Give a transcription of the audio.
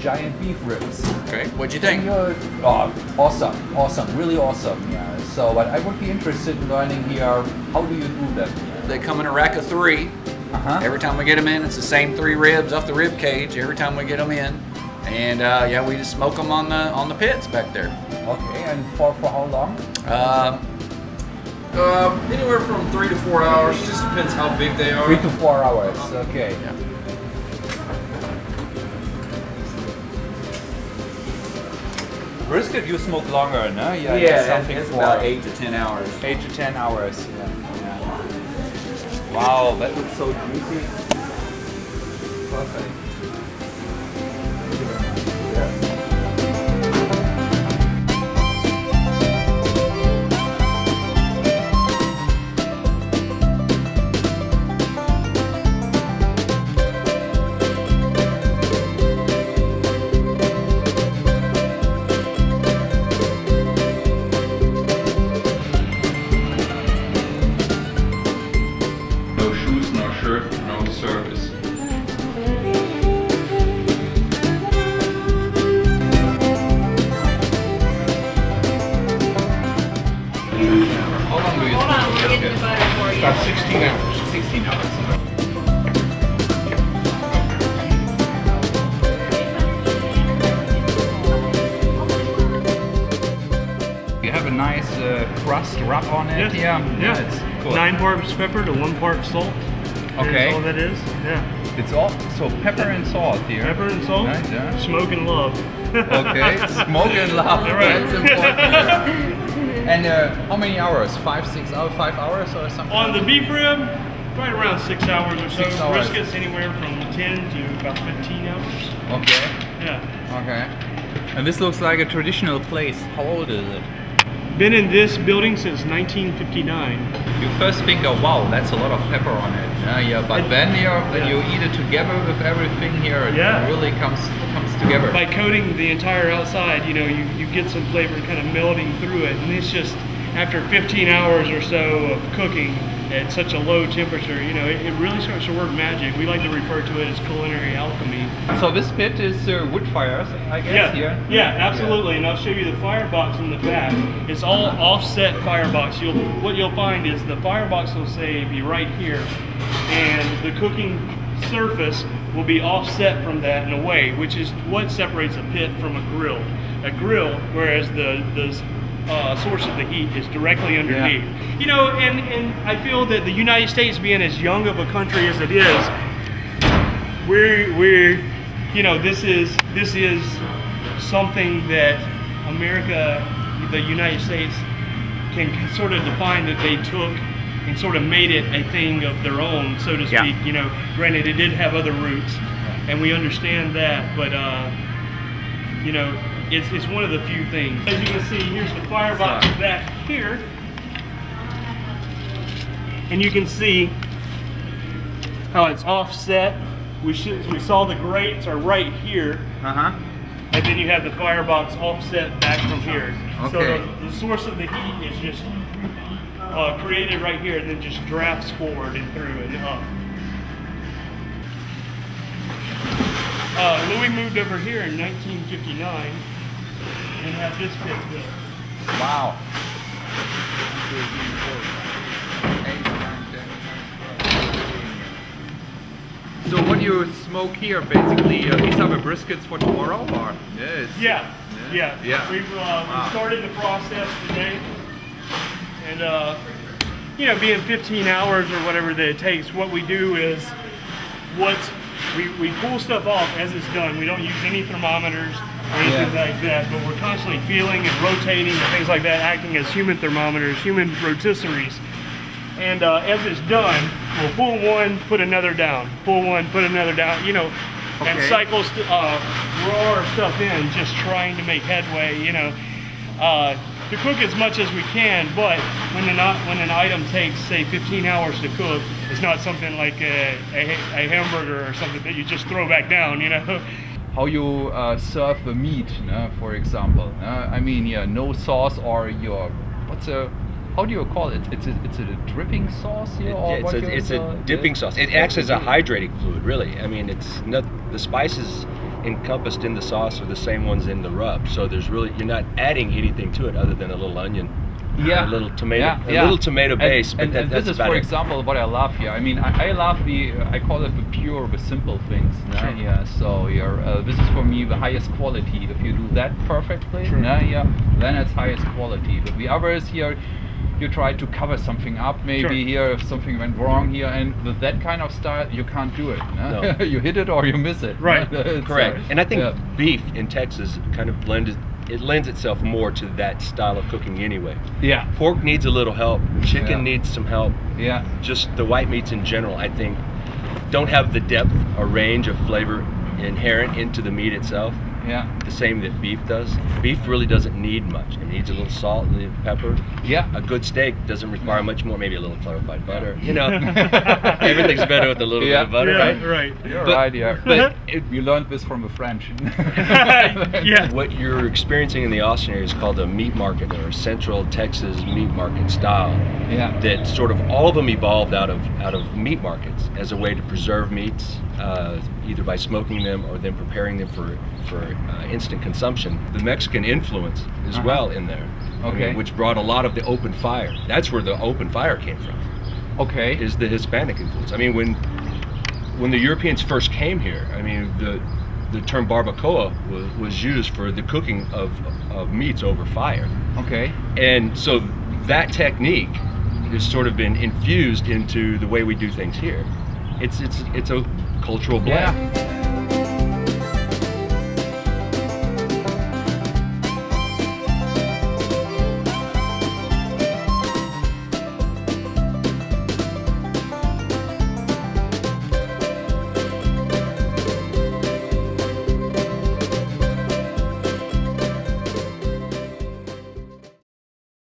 giant beef ribs. Okay, what'd you think? Awesome, really awesome. Yeah. So, but I would be interested in learning here. How do you do that? They come in a rack of 3. Every time we get them in, it's the same 3 ribs off the rib cage. Every time we get them in, and we just smoke them on the pits back there. Okay, and for how long? Anywhere from 3 to 4 hours. Just depends how big they are. 3 to 4 hours. Okay. Yeah. Brisket you smoke longer, no? Yeah, it's about 8 to 10 hours. 8 to 10 hours. Yeah. Wow, that looks so juicy. Perfect. Thank you very much. Yeah. About 16 hours. 16 hours. You have a nice crust rub on it. Yeah. It's cool. 9 parts pepper to 1 part salt. Okay. That's all that is. Yeah. It's all so pepper and salt here. Pepper and salt. Nice, yeah. Smoke and love. Okay. Smoke and love. Right. That's important. And how many hours? 5 hours or something? On the beef rib, right around 6 hours or so. 6 hours. Brisket's anywhere from 10 to about 15 hours. Okay. Yeah. Okay. And this looks like a traditional place. How old is it? Been in this building since 1959. You first think, oh wow, that's a lot of pepper on it. But then when you eat it together with everything here, it really comes together. By coating the entire outside, you get some flavor kind of melting through it, and it's just after 15 hours or so of cooking at such a low temperature, it really starts to work magic. We like to refer to it as culinary alchemy. So this pit is wood fires, I guess. Yeah, absolutely. And I'll show you the firebox in the back. It's all offset firebox. What you'll find is the firebox will say be right here, and the cooking surface will be offset from that in a way, which is what separates a pit from a grill. A grill, whereas the source of the heat is directly underneath. And I feel that the United States, being as young of a country as it is, this is something that America, the United States, can sort of define, that they took and sort of made it a thing of their own, so to speak. Granted, it did have other roots, and we understand that, but it's one of the few things. As you can see, here's the firebox back here, and you can see how it's offset. We saw the grates are right here, and then you have the firebox offset back from here. Okay. So the source of the heat is just created right here, and then just drafts forward and through and up. Louis moved over here in 1959 and had this pit built. Wow. So what do you smoke here, basically? These are the briskets for tomorrow, or? Yeah. We've Wow. started the process today, and being 15 hours or whatever that it takes, what we do is we pull stuff off as it's done. We don't use any thermometers or anything like that, but we're constantly feeling and rotating and things like that, acting as human thermometers, human rotisseries. And as it's done, we'll pull one, put another down, pull one, put another down, and cycle raw our stuff in, just trying to make headway, to cook as much as we can. But when an item takes, say, 15 hours to cook, it's not something like a hamburger or something that you just throw back down, How you serve the meat, for example. No sauce, or how do you call it? It's a dripping sauce here? It's a dipping sauce. It acts as a hydrating fluid, really. It's not, the spices encompassed in the sauce are the same ones in the rub. So there's really, you're not adding anything to it other than a little onion, a little tomato, a little tomato base. And this is, for example, what I love here. I mean, I love I call it the pure, the simple things. Sure. Yeah. So this is for me the highest quality. If you do that perfectly, then it's highest quality. But the others here, you try to cover something up, maybe here if something went wrong here, and with that kind of style you can't do it. No. You hit it or you miss it. Right. Correct. And I think beef in Texas kind of lends itself more to that style of cooking anyway. Yeah. Pork needs a little help. Chicken needs some help. Yeah. Just the white meats in general, I think, don't have the depth or range of flavor inherent into the meat itself. Yeah. The same that beef does. Beef really doesn't need much. It needs a little salt and a little pepper. Yeah. A good steak doesn't require much more, maybe a little clarified butter. You know, everything's better with a little bit of butter, right? Right. You're right, yeah. But you learned this from the French. Yeah. What you're experiencing in the Austin area is called a meat market, or Central Texas meat market style. Yeah. That sort of all of them evolved out of meat markets as a way to preserve meats, either by smoking them or then preparing them for instant consumption. The Mexican influence as well in there, Okay. which brought a lot of the open fire. That's where the open fire came from. Okay. Is the Hispanic influence. I mean, when the Europeans first came here, I mean, the term barbacoa was used for the cooking of meats over fire. Okay. And so that technique has sort of been infused into the way we do things here. It's a cultural blend. Yeah.